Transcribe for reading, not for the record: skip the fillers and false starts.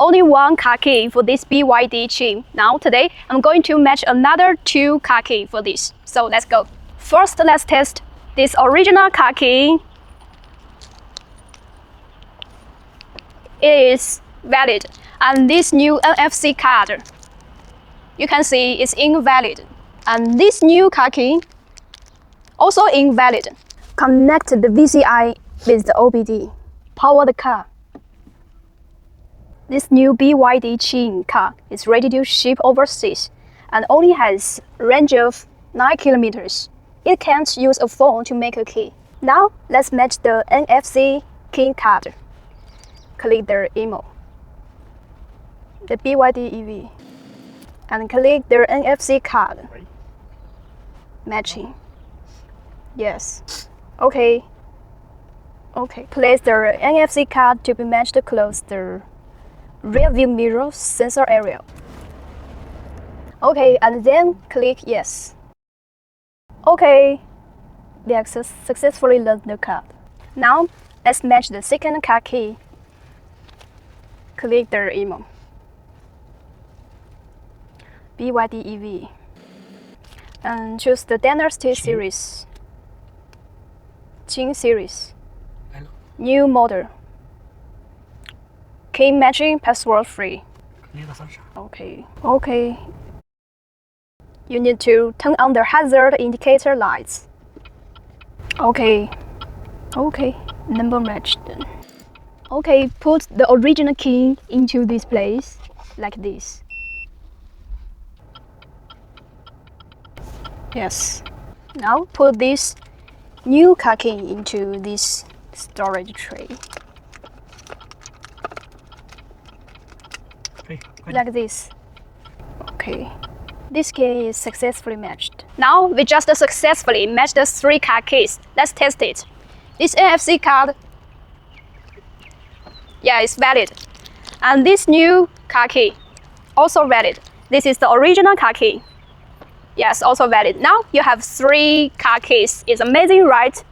only one car key for this BYD chain. Now today I'm going to match another 2 car key for this. So let's go. First, let's test this original car key. It is valid, and this new NFC card, you can see it's invalid, and this new car key also invalid. Connect the VCI with the OBD. Power the car. This new BYD chain car is ready to ship overseas and only has range of 9 kilometers. It can't use a phone to make a key. Now let's match the NFC key card. Click the email, the BYD EV, and click the NFC card. Matching. Yes. Okay. Place the NFC card to be matched close the rear view mirror sensor area. Okay, and then click yes. Okay. We have successfully learned the card. Now let's match the second car key. Click the email, BYD EV, and choose the Dynasty series, Qing series, new model, key matching password free. Okay. You need to turn on the hazard indicator lights. Okay, number matched. Okay, put the original key into this place, like this. Yes. Now put this new car key into this storage tray. Like this. Okay. This key is successfully matched. Now we just successfully matched the 3 car keys. Let's test it. This NFC card, yeah, it's valid. And this new car key, also valid. This is the original car key. Yes, also valid. Now you have 3 car keys. It's amazing, right?